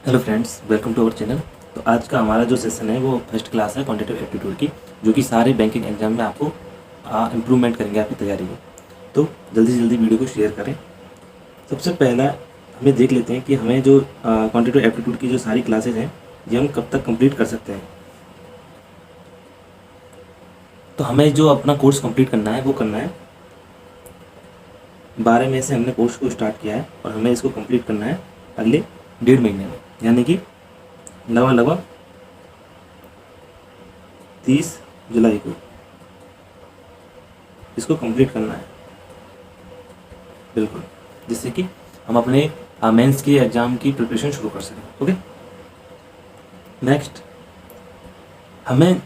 Hello friends, welcome to our channel. तो आज का हमारा जो सेशन है वो फर्स्ट क्लास है क्वांटिटेटिव एप्टीट्यूड की, जो कि सारे बैंकिंग एग्जाम में आपको इम्प्रूवमेंट करेंगे आपकी तैयारी में। तो जल्दी से जल्दी वीडियो को शेयर करें। सबसे पहला हमें देख लेते हैं कि हमें जो क्वांटिटेटिव एप्टीट्यूड की जो सारी क्लासेज हैं ये हम कब तक कंप्लीट कर सकते हैं। तो हमें जो अपना कोर्स कंप्लीट करना है वो करना है 12 मई से हमने कोर्स को स्टार्ट किया है और हमें इसको कंप्लीट करना है अगले 1.5 महीने में, यानी कि लगभग 30 जुलाई को इसको कंप्लीट करना है, बिल्कुल, जिससे कि हम अपने मेंस के एग्ज़ाम की प्रिपरेशन शुरू कर सकें। ओके, नेक्स्ट हमें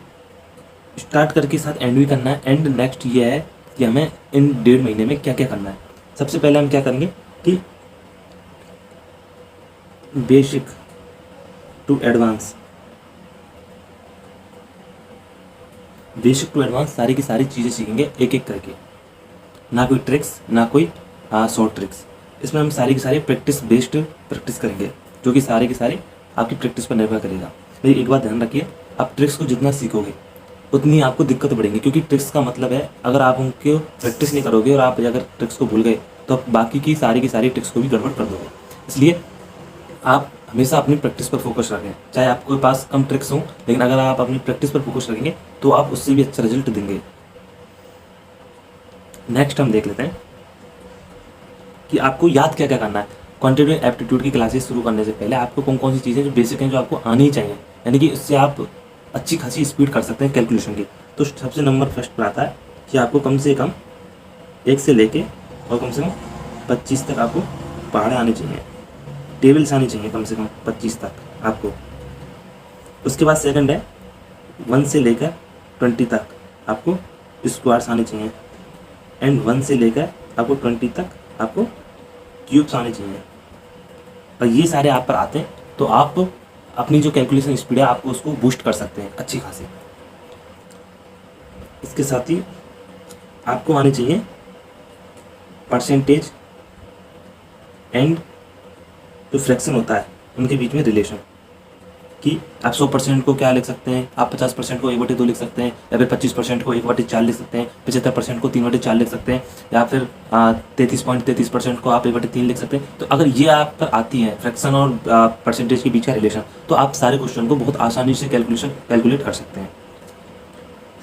स्टार्ट करके साथ एंड भी करना है। एंड नेक्स्ट ये है कि हमें इन 1.5 महीने में क्या क्या करना है। सबसे पहले हम क्या करेंगे कि बेसिक टू एडवांस सारी की सारी चीज़ें सीखेंगे एक एक करके, ना कोई ट्रिक्स ना कोई शॉर्ट ट्रिक्स। इसमें हम सारी की सारी प्रैक्टिस बेस्ड प्रैक्टिस करेंगे, जो कि सारी की सारी आपकी प्रैक्टिस पर निर्भर करेगा। लेकिन एक बात ध्यान रखिए, आप ट्रिक्स को जितना सीखोगे उतनी आपको दिक्कत बढ़ेंगी, क्योंकि ट्रिक्स का मतलब है अगर आप उनको प्रैक्टिस नहीं करोगे और आप अगर ट्रिक्स को भूल गए तो आप बाकी की सारी ट्रिक्स को भी गड़बड़ कर दोगे। इसलिए आप हमेशा अपनी प्रैक्टिस पर फोकस रखें, चाहे आपके पास कम ट्रिक्स हों, लेकिन अगर आप अपनी प्रैक्टिस पर फोकस रखेंगे तो आप उससे भी अच्छा रिजल्ट देंगे। नेक्स्ट हम देख लेते हैं कि आपको याद क्या क्या करना है। क्वांटिटेटिव एप्टीट्यूड की क्लासेस शुरू करने से पहले आपको कौन कौन सी चीज़ें जो बेसिक हैं जो आपको आनी ही चाहिए, यानी कि उससे आप अच्छी खासी स्पीड कर सकते हैं कैलकुलेशन की। तो सबसे नंबर फर्स्ट पर आता है कि आपको कम से कम 1 से लेके और कम से कम 25 तक आपको पहाड़े आने चाहिए, टेबल्स आनी चाहिए कम से कम 25 तक आपको। उसके बाद सेकंड है 1 से लेकर 20 तक आपको स्क्वायर्स आने चाहिए, एंड 1 से लेकर आपको 20 तक आपको क्यूब्स आने चाहिए। और ये सारे आप पर आते हैं तो आप अपनी जो कैलकुलेशन स्पीड है आपको उसको बूस्ट कर सकते हैं अच्छी खासी। इसके साथ ही आपको आने चाहिए परसेंटेज एंड जो फ्रैक्शन होता है उनके बीच में रिलेशन, कि आप 100% को क्या लिख सकते हैं, आप 50% को 1/2 लिख सकते हैं, या फिर 25% को 1/4 लिख सकते हैं, 75% को 3/4 लिख सकते हैं, या फिर 33.33% को आप 1/3 लिख सकते हैं। तो अगर ये आप पर आती है फ्रैक्शन और परसेंटेज के बीच का रिलेशन, तो आप सारे क्वेश्चन को बहुत आसानी से कैलकुलेट कर सकते हैं।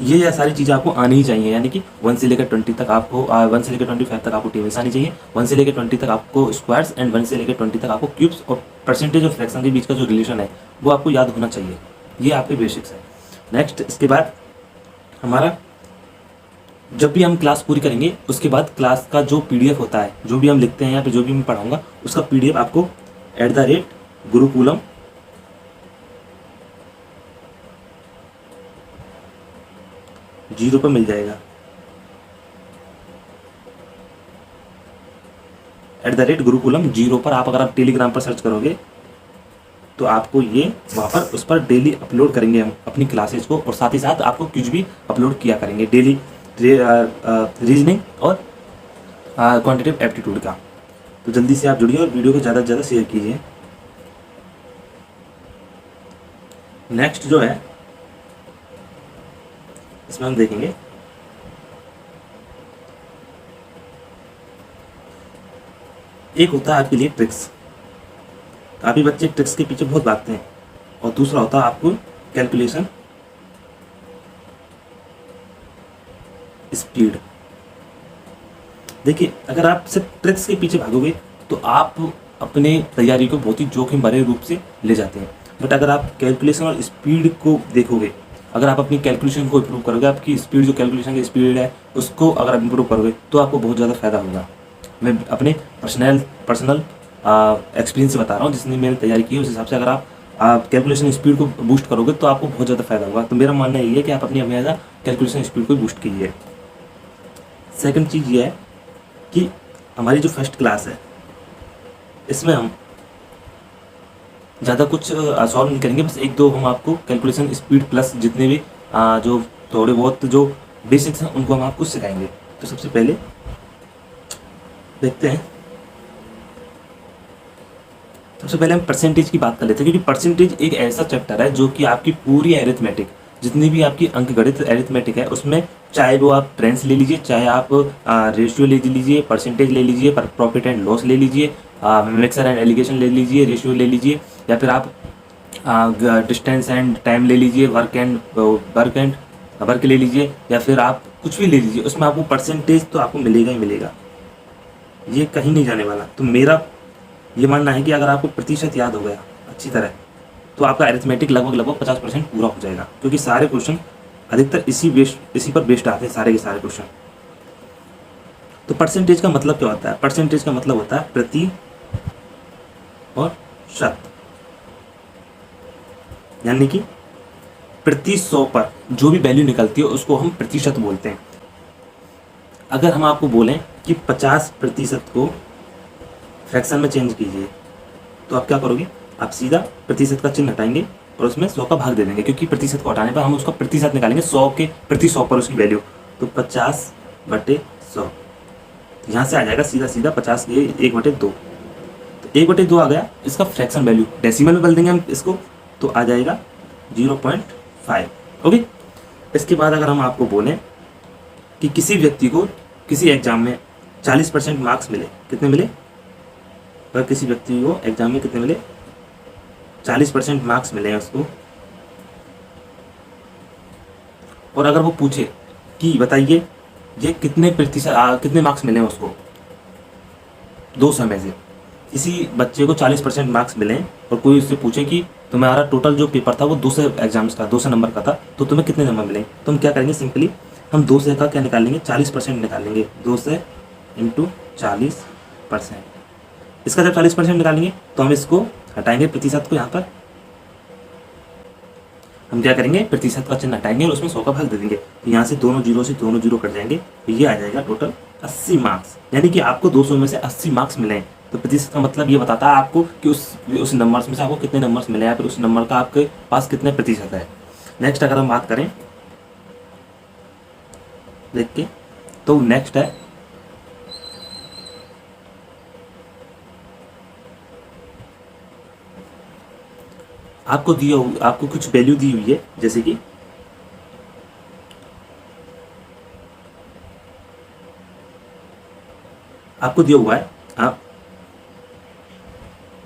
ये सारी चीज़ें आपको आनी ही चाहिए, यानी कि 1 से लेकर 20 तक आपको 1 से लेकर 25 तक आपको टेबल्स आनी चाहिए, 1 से लेकर 20 तक आपको स्क्वायर्स, एंड 1 से लेकर 20 तक आपको क्यूब्स, और परसेंटेज और फ्रैक्शन के बीच का जो रिलेशन है वो आपको याद होना चाहिए। ये आपके बेसिक्स है। नेक्स्ट इसके बाद हमारा जब भी हम क्लास पूरी करेंगे उसके बाद क्लास का जो PDF होता है, जो भी हम लिखते हैं या फिर जो भी मैं पढ़ाऊँगा उसका PDF आपको @गुरुकुलम जीरो पर मिल जाएगा। @गुरुकुलम जीरो पर आप अगर आप टेलीग्राम पर सर्च करोगे तो आपको ये वहाँ पर उस पर डेली अपलोड करेंगे हम अपनी क्लासेज को, और साथ ही साथ आपको कुछ भी अपलोड किया करेंगे डेली रीजनिंग और क्वांटिटेटिव एप्टीट्यूड का। तो जल्दी से आप जुड़िए और वीडियो को ज़्यादा से ज़्यादा शेयर कीजिए। नेक्स्ट जो है इसमें हम देखेंगे एक होता है आपके लिए ट्रिक्स। काफ़ी बच्चे ट्रिक्स के पीछे बहुत भागते हैं, और दूसरा होता है आपको कैलकुलेशन स्पीड। देखिए, अगर आप सिर्फ ट्रिक्स के पीछे भागोगे तो आप अपने तैयारी को बहुत ही जोखिम भरे रूप से ले जाते हैं। बट अगर आप कैलकुलेशन और स्पीड को देखोगे, अगर आप अपनी कैलकुलेशन को इम्प्रूव करोगे, आपकी स्पीड जो कैलकुलेशन की स्पीड है उसको अगर आप इम्प्रूव करोगे तो आपको बहुत ज़्यादा फायदा होगा। मैं अपने पर्सनल एक्सपीरियंस से बता रहा हूँ, जिसने मैंने तैयारी की है उस हिसाब से अगर आप कैलकुलेशन स्पीड को बूस्ट करोगे तो आपको बहुत ज़्यादा फायदा होगा। तो मेरा मानना यही है कि आप अपनी हमेशा कैलकुलेशन स्पीड को बूस्ट कीजिए। सेकंड चीज़ ये है कि हमारी जो फर्स्ट क्लास है इसमें हम ज़्यादा कुछ सॉल्व नहीं करेंगे, बस एक दो हम आपको कैलकुलेशन स्पीड प्लस जितने भी जो थोड़े बहुत जो बेसिक्स हैं उनको हम आपको सिखाएंगे। तो सबसे पहले देखते हैं सबसे पहले हम परसेंटेज की बात कर लेते हैं, क्योंकि परसेंटेज एक ऐसा चैप्टर है जो कि आपकी पूरी एरिथमेटिक, जितनी भी आपकी अंकगणित एरिथमेटिक है उसमें, चाहे वो आप ट्रेंड्स ले लीजिए, चाहे आप रेशियो ले लीजिए, परसेंटेज ले लीजिए, प्रॉफिट एंड लॉस ले लीजिए, मिक्सर एंड एलिगेशन ले लीजिए, रेशियो ले लीजिए, या फिर आप डिस्टेंस एंड टाइम ले लीजिए, वर्क ले लीजिए, या फिर आप कुछ भी ले लीजिए, उसमें आपको परसेंटेज तो आपको मिलेगा ही मिलेगा, ये कहीं नहीं जाने वाला। तो मेरा ये मानना है कि अगर आपको प्रतिशत याद हो गया अच्छी तरह, तो आपका अरिथमेटिक लगभग 50% पूरा हो जाएगा, क्योंकि सारे क्वेश्चन अधिकतर इसी पर बेस्ड आते हैं, सारे के सारे क्वेश्चन। तो परसेंटेज का मतलब क्या होता है? परसेंटेज का मतलब होता है प्रति और शत, यानी कि प्रति 100 पर जो भी वैल्यू निकलती है उसको हम प्रतिशत बोलते हैं। अगर हम आपको बोलें कि 50% को फ्रैक्शन में चेंज कीजिए, तो आप क्या करोगे? आप सीधा प्रतिशत का चिन्ह हटाएंगे और उसमें 100 का भाग दे देंगे, क्योंकि प्रतिशत को हटाने पर हम उसका प्रतिशत निकालेंगे 100 के प्रति 100 पर उसकी वैल्यू, तो 50/100। तो यहाँ से आ जाएगा सीधा 50 ये 1/2, तो 1/2 आ गया इसका फ्रैक्शन वैल्यू। डेसिमल में बदल देंगे हम इसको, तो आ जाएगा 0.5। ओके। इसके बाद अगर हम आपको बोलें कि किसी व्यक्ति को किसी एग्जाम में 40% मार्क्स मिले, कितने मिले? अगर किसी व्यक्ति को एग्जाम में कितने मिले? 40% मार्क्स मिले हैं उसको, और अगर वो पूछे कि बताइए ये कितने मार्क्स मिले हैं उसको 200 में से, किसी बच्चे को 40% मार्क्स मिले हैं और कोई उससे पूछे कि तुम्हारा टोटल जो पेपर था वो 200 एग्जाम्स का 200 नंबर का था, तो तुम्हें कितने नंबर मिले? तो हम क्या करेंगे? सिंपली हम 200 का क्या निकालेंगे? 40% निकालेंगे। 200 × 40%। इसका जब 40% निकालेंगे तो हम इसको हटाएंगे प्रतिशत को, यहाँ पर हम क्या करेंगे? प्रतिशत का चिन्ह हटाएंगे और उसमें 100 का भाग दे देंगे, तो यहाँ से दोनों जीरो कट जाएंगे, तो ये आ जाएगा टोटल 80 मार्क्स। यानी कि आपको 200 में से 80 मार्क्स मिले हैं। तो प्रतिशत का मतलब ये बताता है आपको कि उस नंबर्स में से आपको कितने नंबर्स मिले हैं, फिर उस नंबर का आपके पास कितने प्रतिशत है। नेक्स्ट अगर हम बात करें देख के, तो नेक्स्ट है आपको कुछ वैल्यू दी हुई है, जैसे कि आपको दिया हुआ है आप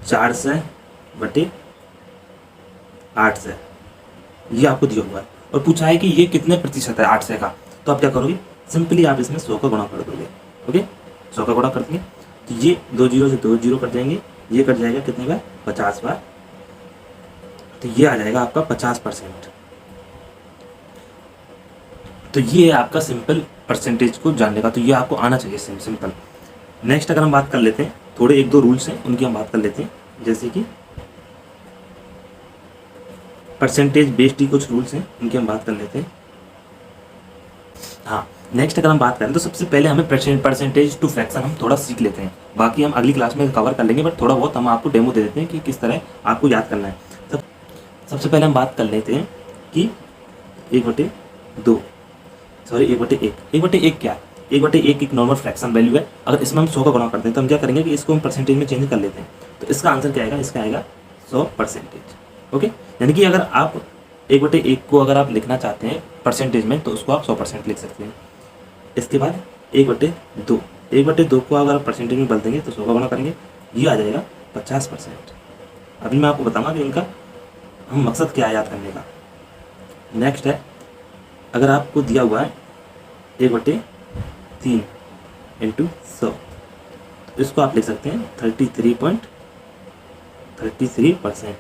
400/800, ये आपको दिया हुआ है और पूछा है कि ये कितने प्रतिशत है 800 का। तो आप क्या करोगे? सिंपली आप इसमें 100 का गुणा कर दोगे। ओके, 100 का गुणा कर देंगे तो ये 2 जीरो से 2 जीरो कट जाएंगे, ये कट जाएगा कितने बार? 50 बार, तो ये आ जाएगा आपका 50%। तो ये है आपका सिंपल परसेंटेज को जानने का, तो ये आपको आना चाहिए सिंपल। नेक्स्ट अगर हम बात कर लेते हैं, थोड़े 1-2 रूल्स हैं उनकी हम बात कर लेते हैं, जैसे कि परसेंटेज बेस्ड ही कुछ रूल्स हैं उनकी हम बात कर लेते हैं। हाँ, नेक्स्ट अगर हम बात करें तो सबसे पहले हमें परसेंटेज टू फ्रैक्शन हम थोड़ा सीख लेते हैं, बाकी हम अगली क्लास में कवर कर लेंगे, बट थोड़ा बहुत हम आपको डेमो दे देते हैं कि किस तरह आपको याद करना है। सबसे पहले हम बात कर लेते हैं कि 1/2 सॉरी 1/1 1/1 क्या है? 1/1 एक नॉर्मल फ्रैक्शन वैल्यू है। अगर इसमें हम 100 का गुणा करते हैं तो हम क्या करेंगे कि इसको हम परसेंटेज में चेंज कर लेते हैं, तो इसका आंसर क्या आएगा? इसका आएगा 100%। ओके, यानी कि अगर आप 1/1 को अगर आप लिखना चाहते हैं परसेंटेज में तो उसको आप 100% लिख सकते हैं। इसके बाद 1/2 को अगर आप परसेंटेज में बदल देंगे तो 100 का गुणा करेंगे, ये आ जाएगा 50%। अभी मैं आपको बताऊंगा कि इनका हम मकसद क्या है याद करने का। नेक्स्ट है, अगर आपको दिया हुआ है 1/3 × 100, तो इसको आप लिख सकते हैं 33.33%।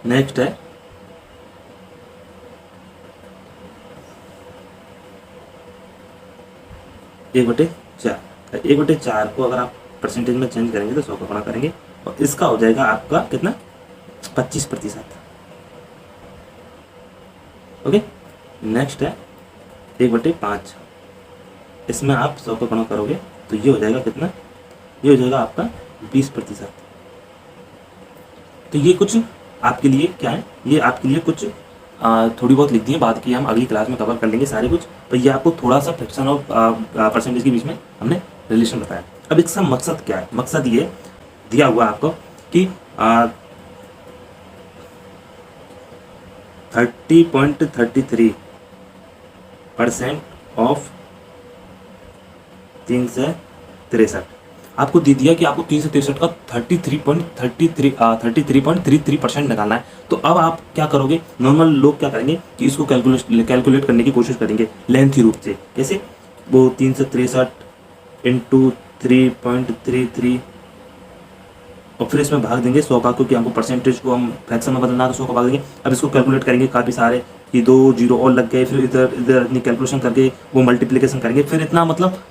नेक्स्ट है 1/4 1/4 को अगर आप परसेंटेज में चेंज करेंगे तो 100 का गुणा करेंगे और इसका हो जाएगा आपका कितना? 25%। ओके, नेक्स्ट है 1/5, इसमें आप 100 का गुणा करोगे तो ये हो जाएगा कितना? ये हो जाएगा आपका 20%। तो ये कुछ आपके लिए क्या है? ये आपके लिए कुछ थोड़ी बहुत लिख दी है, बाद की हम अगली क्लास में कवर कर लेंगे सारे कुछ, तो ये आपको थोड़ा सा फ्रैक्शन और परसेंटेज के बीच में हमने रिलेशन बताया। अब इसका मकसद क्या है? मकसद ये दिया हुआ आपको कि 30.33% ऑफ 363। आपको दे दिया कि आपको 363 का 33.33% निकालना है। तो अब आप क्या करोगे, नॉर्मल लोग क्या करेंगे कि इसको कैलकुलेट करने की कोशिश करेंगे लेंथी रूप से। कैसे, वो 363 इंटू 3.33 और फिर इसमें भाग देंगे 100 का, क्योंकि हमको परसेंटेज को हम फ्रैक्शन में बदलना है तो 100 का भाग देंगे। अब इसको कैलकुलेट करेंगे, काफ़ी सारे ये 2 जीरो और लग गए, फिर इधर इधर इतनी कैलकुलेशन करके वो मल्टीप्लिकेशन करेंगे, फिर इतना मतलब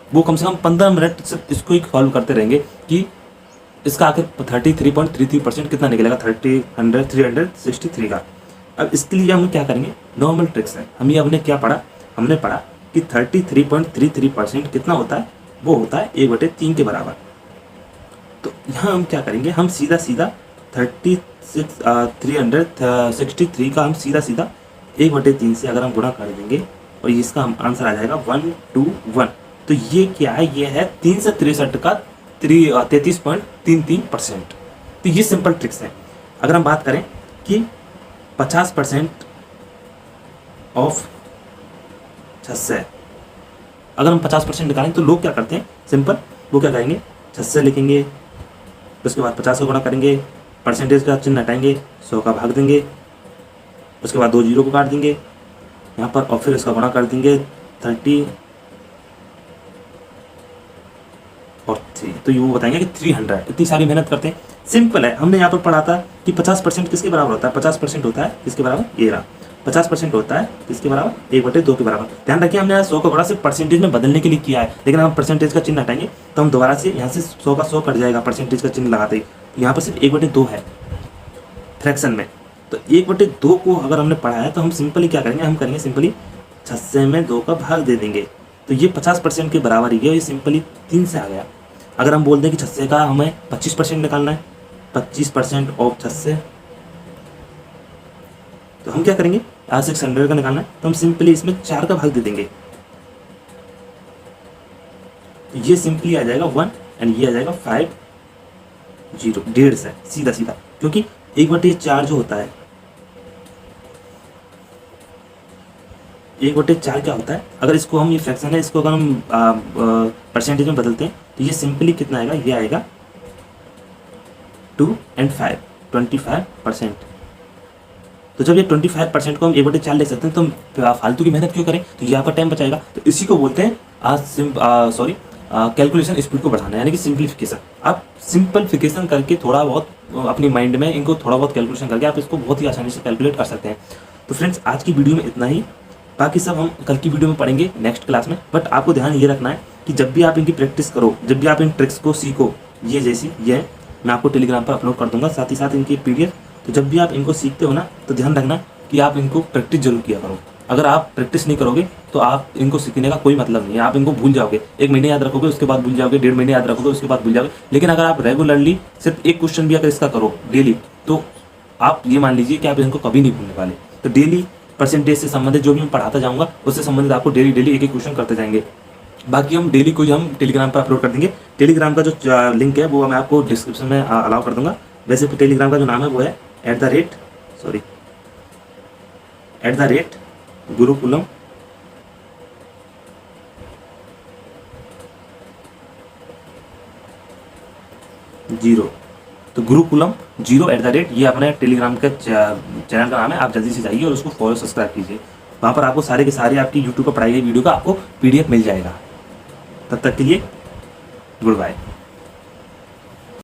वो कम से कम 15 मिनट सिर्फ इसको ही सॉल्व करते रहेंगे कि इसका आखिर 33.33% कितना निकलेगा 363 का। अब इसके लिए हम क्या करेंगे, नॉर्मल ट्रिक्स है। हम ये हमने क्या पढ़ा, हमने पढ़ा कि 33.33% कितना होता है, वो होता है 1/3 के बराबर। तो यहाँ हम क्या करेंगे, हम सीधा 363 का हम सीधा 1/3 से अगर हम गुणा कर देंगे और इसका हम आंसर आ जाएगा 121। तो ये क्या है, ये है 363 का 33.33%। तो ये सिंपल ट्रिक्स है। अगर हम बात करें कि 50% ऑफ 600, अगर हम 50% निकालें तो लोग क्या करते हैं, सिंपल वो क्या करेंगे, 600 लिखेंगे, उसके बाद 50 का गुणा करेंगे, परसेंटेज का चिन्ह हटाएंगे, 100 का भाग देंगे, उसके बाद 2 जीरो को काट देंगे यहाँ पर और फिर इसका गुणा कर देंगे 30 और 3। तो ये वो बताएंगे कि 300। इतनी सारी मेहनत करते हैं, सिंपल है। हमने यहाँ पर पढ़ा था कि 50% किसके बराबर होता है, 50% होता है किसके बराबर, ये रहा 50% होता है किसके बराबर, 1/2 के बराबर। ध्यान रखिए हमने यहाँ 100 का गुणा सिर्फ परसेंटेज में बदलने के लिए किया है, लेकिन हम परसेंटेज का चिन्ह हटाएंगे तो हम दोबारा से यहाँ से 100 का 100 कट जाएगा परसेंटेज का चिन्ह लगाते ही। यहाँ पर सिर्फ 1/2 है फ्रैक्शन में। तो 1/2 को अगर हमने पढ़ा है तो हम सिंपली क्या करेंगे, हम करेंगे सिंपली 600 में 2 का भाग दे देंगे। तो ये 50% के बराबर ही है, ये सिंपली 3 से आ गया। अगर हम बोल दें कि 600 का हमें 25% निकालना है, 25% ऑफ 600, तो हम क्या करेंगे, आज 600 का निकालना है तो हम सिंपली इसमें 4 का भाग दे देंगे। तो ये सिंपली आ जाएगा 1 एंड ये आ जाएगा 50, 1.5 से सीधा सीधा, क्योंकि 1/4 जो होता है, 1/4 क्या होता है, अगर इसको हम, ये फ्रैक्शन है, इसको अगर हम परसेंटेज में बदलते हैं तो ये सिंपली कितना आएगा, ये आएगा 2 and 5, 25%। तो जब ये 25% को हम 1/4 ले सकते हैं तो हम फालतू की मेहनत क्यों करें, तो ये आपका टाइम बचाएगा। तो इसी को बोलते हैं कैलकुलेशन स्पीड को बढ़ाना, यानी कि सिंप्लीफिकेशन। आप सिंपलीफिकेशन करके थोड़ा बहुत अपनी माइंड में इनको थोड़ा बहुत कैलकुलेशन करके आप इसको बहुत ही आसानी से कैलकुलेट कर सकते हैं। तो फ्रेंड्स आज की वीडियो में इतना ही, बाकी सब हम कल की वीडियो में पढ़ेंगे नेक्स्ट क्लास में। बट आपको ध्यान ये रखना है कि जब भी आप इनकी प्रैक्टिस करो, जब भी आप इन ट्रिक्स को सीखो, ये जैसी ये मैं आपको टेलीग्राम पर अपलोड कर दूंगा, साथ ही साथ इनकी PDF। तो जब भी आप इनको सीखते हो ना तो ध्यान रखना कि आप इनको प्रैक्टिस जरूर किया करो। अगर आप प्रैक्टिस नहीं करोगे तो आप इनको सीखने का कोई मतलब नहीं है, आप इनको भूल जाओगे। 1 महीने याद रखोगे, उसके बाद भूल जाओगे, 1.5 महीने याद रखोगे, उसके बाद भूल जाओगे। लेकिन अगर आप रेगुलरली सिर्फ एक क्वेश्चन भी अगर इसका करो डेली, तो आप ये मान लीजिए कि आप इनको कभी नहीं भूलने वाले। तो डेली परसेंटेज से संबंधित जो भी मैं पढ़ाता जाऊँगा उससे संबंधित आपको डेली एक क्वेश्चन करते जाएंगे। बाकी हम डेली कोई हम टेलीग्राम पर अपलोड कर देंगे। टेलीग्राम का जो लिंक है वो मैं आपको डिस्क्रिप्शन में अलाउ कर दूंगा। वैसे टेलीग्राम का जो नाम है वो है @गुरुकुलम 0। तो गुरुकुलम 0 ये अपने टेलीग्राम का चैनल का नाम है। आप जल्दी से जाइए और उसको फॉलो सब्सक्राइब कीजिए। वहाँ पर आपको सारे के सारे आपकी यूट्यूब पर पढ़ाई गई वीडियो का आपको PDF मिल जाएगा। तब तक के लिए गुड बाय।